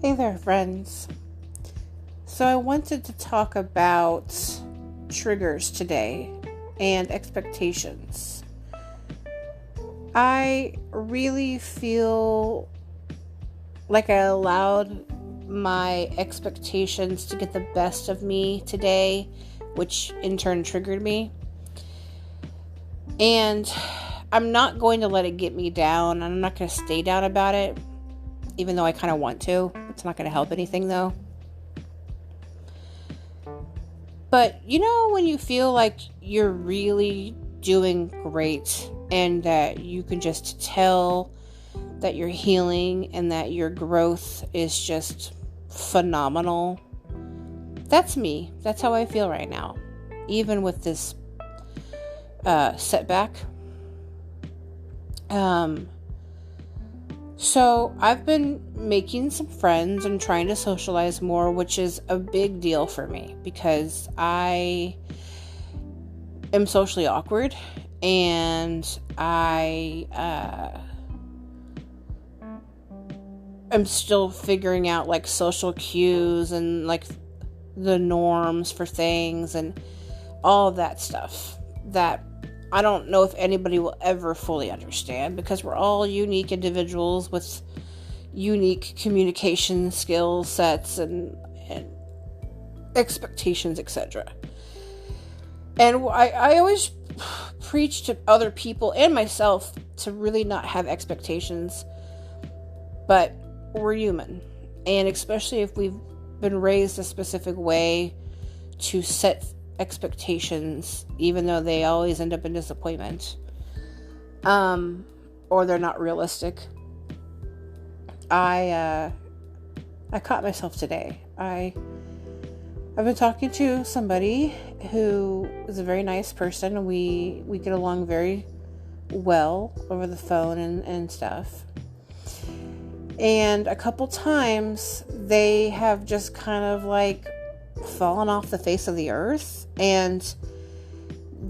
Hey there, friends. So, I wanted to talk about triggers today and expectations. I really feel like I allowed my expectations to get the best of me today, which in turn triggered me. And I'm not going to let it get me down. I'm not going to stay down about it, even though I kind of want to. It's not going to help anything, though. But when you feel like you're really doing great and that you can just tell that you're healing and that your growth is just phenomenal. That's me. That's how I feel right now. Even with this setback. So I've been making some friends and trying to socialize more, which is a big deal for me because I am socially awkward and I am still figuring out like social cues and like the norms for things and all of that stuff that I don't know if anybody will ever fully understand because we're all unique individuals with unique communication skill sets and expectations, etc. And I always preach to other people and myself to really not have expectations, but we're human. And especially if we've been raised a specific way to set expectations, even though they always end up in disappointment, or they're not realistic. I caught myself today. I've been talking to somebody who is a very nice person. We get along very well over the phone and stuff. And a couple times they have just kind of like fallen off the face of the earth, and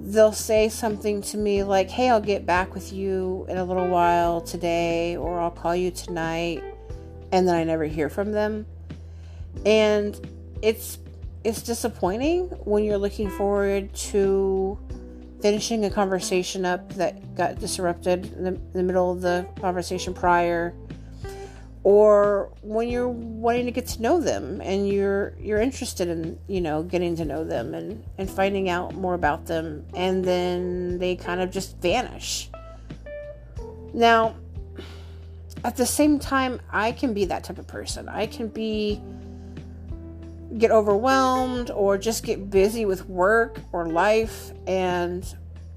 they'll say something to me like, hey, I'll get back with you in a little while today, or I'll call you tonight, and then I never hear from them. And it's disappointing when you're looking forward to finishing a conversation up that got disrupted in the middle of the conversation prior, or when you're wanting to get to know them and you're interested in, getting to know them and finding out more about them, and then they kind of just vanish. Now, at the same time, I can be that type of person. I can get overwhelmed or just get busy with work or life,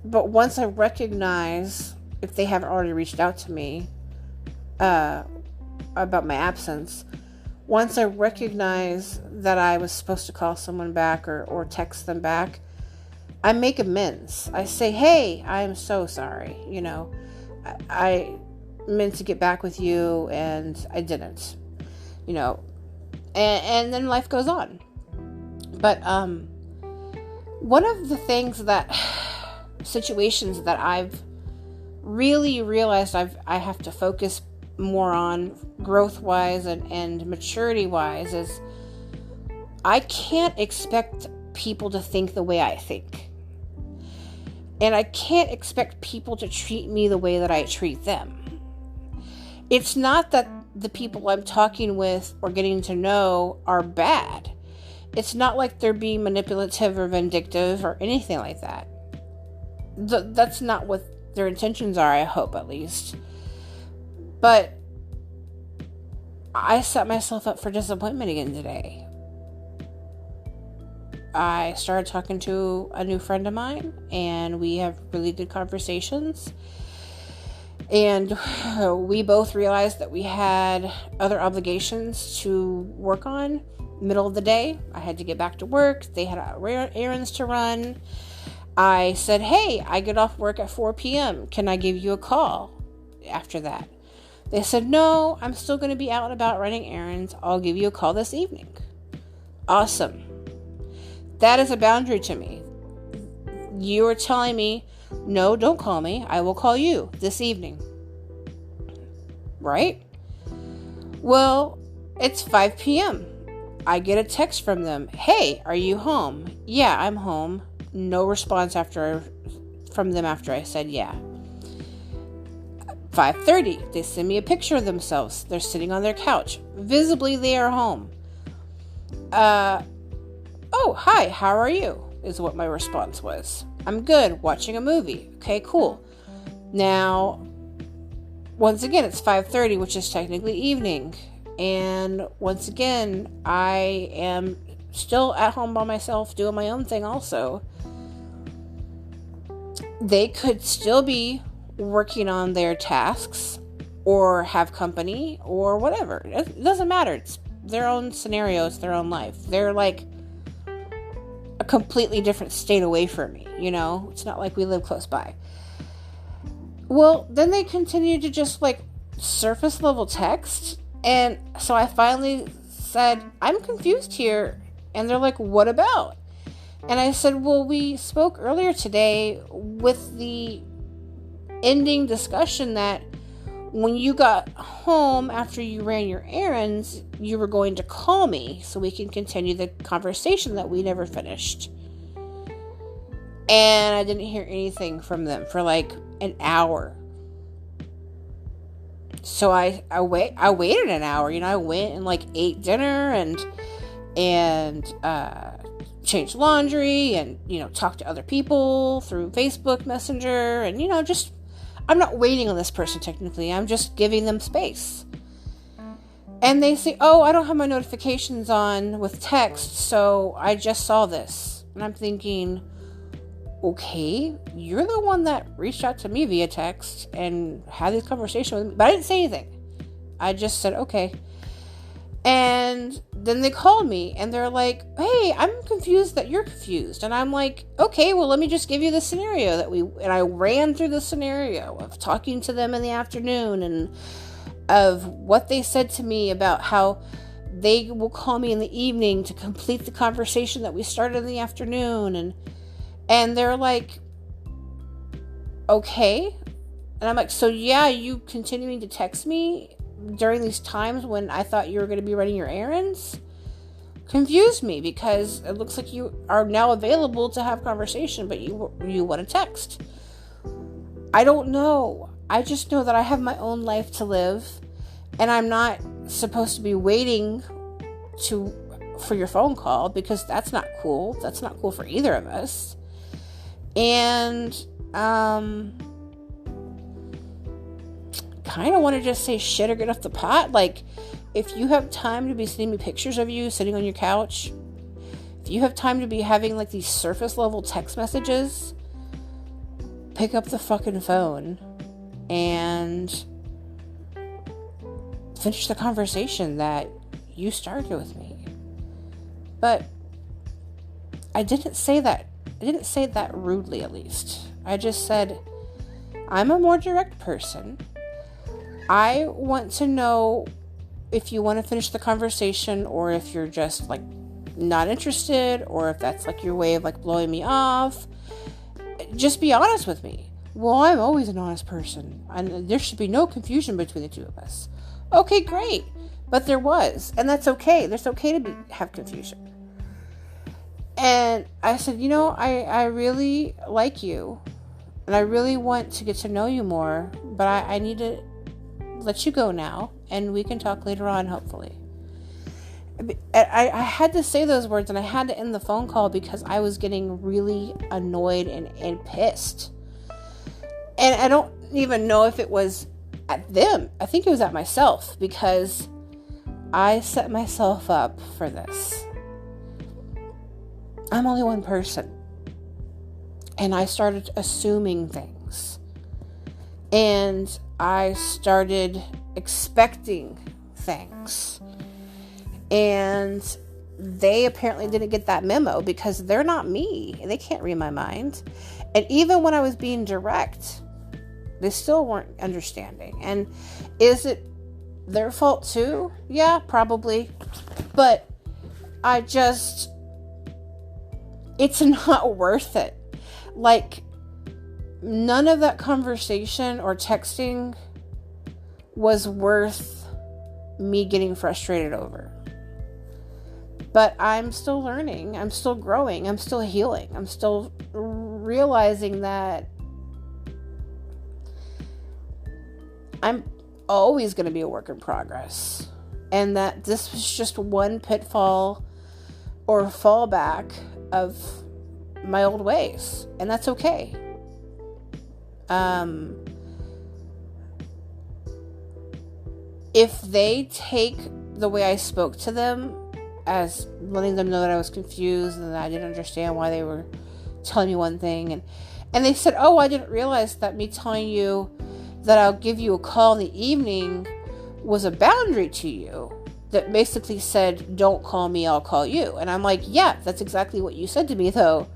but once I recognize, if they haven't already reached out to me, about my absence, once I recognize that I was supposed to call someone back or text them back, I make amends. I say, hey, I'm so sorry. I meant to get back with you and I didn't, and then life goes on. But one of the things situations that I've really realized I have to focus more on growth-wise and maturity-wise is I can't expect people to think the way I think. And I can't expect people to treat me the way that I treat them. It's not that the people I'm talking with or getting to know are bad. It's not like they're being manipulative or vindictive or anything like that. That's not what their intentions are, I hope, at least. But I set myself up for disappointment again today. I started talking to a new friend of mine, and we have really good conversations. And we both realized that we had other obligations to work on. Middle of the day, I had to get back to work. They had errands to run. I said, hey, I get off work at 4 p.m. Can I give you a call after that? They said, no, I'm still going to be out and about running errands. I'll give you a call this evening. Awesome. That is a boundary to me. You are telling me, no, don't call me. I will call you this evening. Right? Well, It's 5 p.m. I get a text from them. Hey, are you home? Yeah, I'm home. No response from them after I said yeah. 5:30, they send me a picture of themselves. They're sitting on their couch. Visibly, they are home. Oh, hi, how are you? Is what my response was. I'm good, watching a movie. Okay, cool. Now, once again, it's 5:30, which is technically evening. And once again, I am still at home by myself, doing my own thing also. They could still be working on their tasks or have company or whatever. It doesn't matter. It's their own scenario. It's their own life. They're like a completely different state away from me, you know? It's not like we live close by. Well, then they continue to just like surface level text. And so I finally said, I'm confused here. And they're like, what about? And I said, well, we spoke earlier today with the ending discussion that when you got home after you ran your errands, you were going to call me so we can continue the conversation that we never finished. And I didn't hear anything from them for like an hour. So I waited an hour, you know. I went and like ate dinner and changed laundry and, you know, talked to other people through Facebook Messenger and, you know, just, I'm not waiting on this person technically. I'm just giving them space. And they say, oh, I don't have my notifications on with text, so I just saw this. And I'm thinking, okay, you're the one that reached out to me via text and had this conversation with me. But I didn't say anything. I just said, okay. And then they called me and they're like, hey, I'm confused that you're confused. And I'm like, okay, well, let me just give you the scenario and I ran through the scenario of talking to them in the afternoon and of what they said to me about how they will call me in the evening to complete the conversation that we started in the afternoon. And they're like, okay. And I'm like, so yeah, you continuing to text me during these times when I thought you were going to be running your errands? Confused me because it looks like you are now available to have conversation, but you want to text. I don't know. I just know that I have my own life to live and I'm not supposed to be waiting for your phone call because that's not cool. That's not cool for either of us. And, kind of want to just say shit or get off the pot. Like, if you have time to be sending me pictures of you sitting on your couch, if you have time to be having like these surface level text messages, pick up the fucking phone and finish the conversation that you started with me. But I didn't say that. I didn't say that rudely, at least. I just said, I'm a more direct person. I want to know if you want to finish the conversation or if you're just like not interested or if that's like your way of like blowing me off. Just be honest with me. Well, I'm always an honest person and there should be no confusion between the two of us. Okay, great. But there was, and that's okay. It's okay to have confusion. And I said, you know, I really like you and I really want to get to know you more, but I need to let you go now and we can talk later on, hopefully. I had to say those words and I had to end the phone call because I was getting really annoyed and pissed. And I don't even know if it was at them. I think it was at myself because I set myself up for this. I'm only one person. And I started assuming things. And I started expecting things. And they apparently didn't get that memo because they're not me. They can't read my mind. And even when I was being direct, they still weren't understanding. And is it their fault too? Yeah, probably. But it's not worth it. Like, none of that conversation or texting was worth me getting frustrated over. But I'm still learning. I'm still growing. I'm still healing. I'm still realizing that I'm always going to be a work in progress. And that this was just one pitfall or fallback of my old ways. And that's okay. If they take the way I spoke to them as letting them know that I was confused and that I didn't understand why they were telling me one thing, and they said, oh, I didn't realize that me telling you that I'll give you a call in the evening was a boundary to you, that basically said, don't call me, I'll call you. And I'm like, yeah, that's exactly what you said to me, though.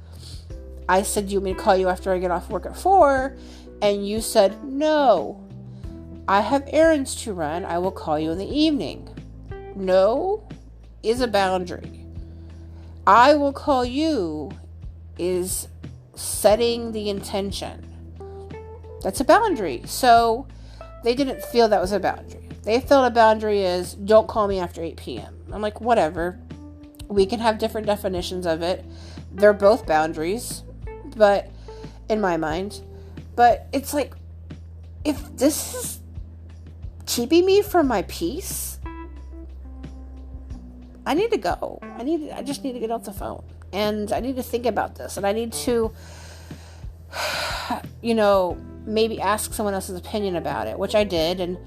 I said, do you want me to call you after I get off work at 4? And you said, no, I have errands to run, I will call you in the evening. No is a boundary. I will call you is setting the intention. That's a boundary. So they didn't feel that was a boundary. They felt a boundary is don't call me after 8 p.m. I'm like, whatever. We can have different definitions of it. They're both boundaries, but in my mind. But it's like, if this is keeping me from my peace, I need to go. I just need to get off the phone. And I need to think about this. And I need to, maybe ask someone else's opinion about it, which I did. And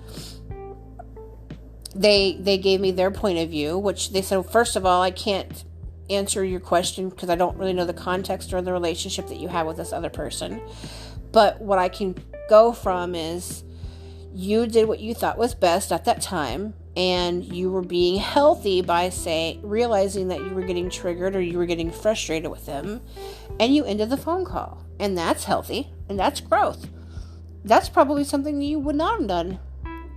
they gave me their point of view, which they said, first of all, I can't answer your question because I don't really know the context or the relationship that you have with this other person. But what I can go from is you did what you thought was best at that time, and you were being healthy by realizing that you were getting triggered or you were getting frustrated with them, and you ended the phone call. And that's healthy, and that's growth. That's probably something you would not have done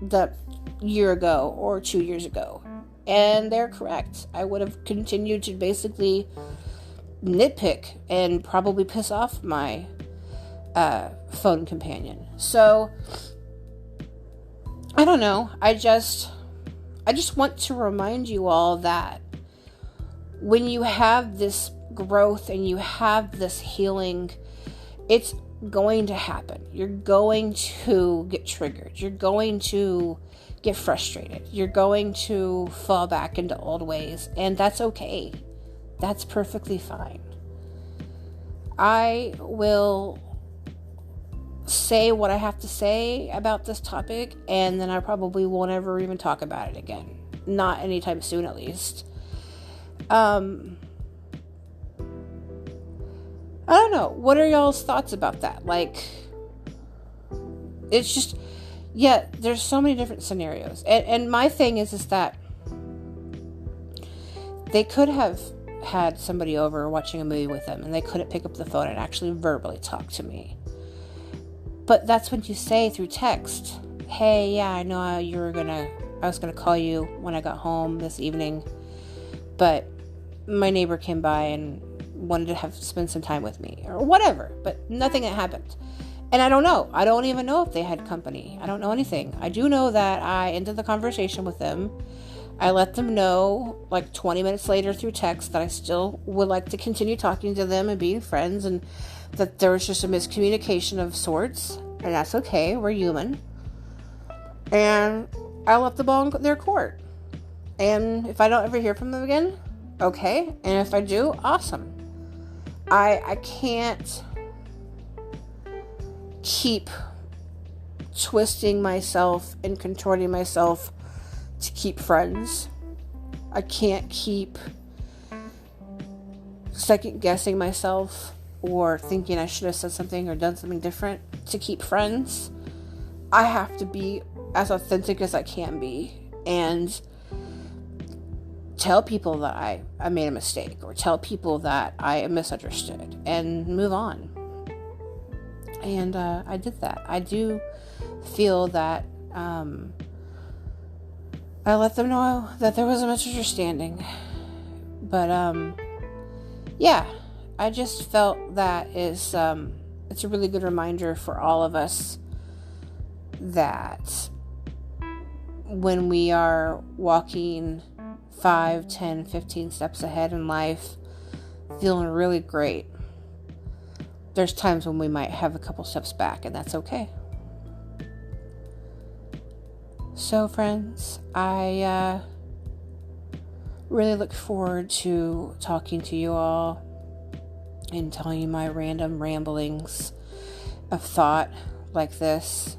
that year ago or 2 years ago. And they're correct. I would have continued to basically nitpick and probably piss off my phone companion. So I don't know. I just want to remind you all that when you have this growth and you have this healing, it's going to happen. You're going to get triggered. You're going to get frustrated. You're going to fall back into old ways, and that's okay. That's perfectly fine. I will say what I have to say about this topic, and then I probably won't ever even talk about it again. Not anytime soon, at least. I don't know. What are y'all's thoughts about that? Like, it's just, yeah, there's so many different scenarios. And my thing is that they could have had somebody over watching a movie with them, and they couldn't pick up the phone and actually verbally talk to me. But that's what you say through text. Hey, yeah, I know I was gonna call you when I got home this evening, but my neighbor came by and wanted to spend some time with me, or whatever, but nothing had happened. And I don't know. I don't even know if they had company. I don't know anything. I do know that I ended the conversation with them. I let them know, like 20 minutes later through text, that I still would like to continue talking to them and being friends, and that there was just a miscommunication of sorts, and that's okay. We're human. And I left the ball in their court. And if I don't ever hear from them again, okay. And if I do, awesome. I can't keep twisting myself and contorting myself to keep friends. I can't keep second guessing myself or thinking I should have said something or done something different to keep friends. I have to be as authentic as I can be and tell people that I made a mistake, or tell people that I misunderstood, and move on. And I did that. I do feel that I let them know that there was a misunderstanding. But yeah, I just felt that it's a really good reminder for all of us that when we are walking 5, 10, 15 steps ahead in life, feeling really great, there's times when we might have a couple steps back, and that's okay. So, friends, I really look forward to talking to you all and telling you my random ramblings of thought like this.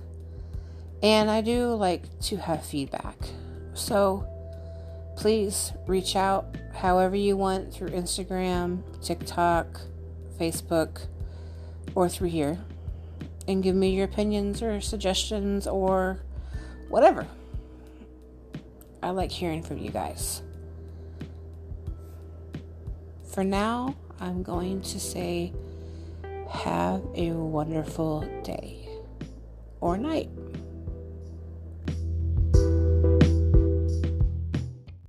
And I do like to have feedback. So please reach out however you want through Instagram, TikTok, Facebook, or through here, and give me your opinions or suggestions or whatever. I like hearing from you guys. For now, I'm going to say have a wonderful day or night.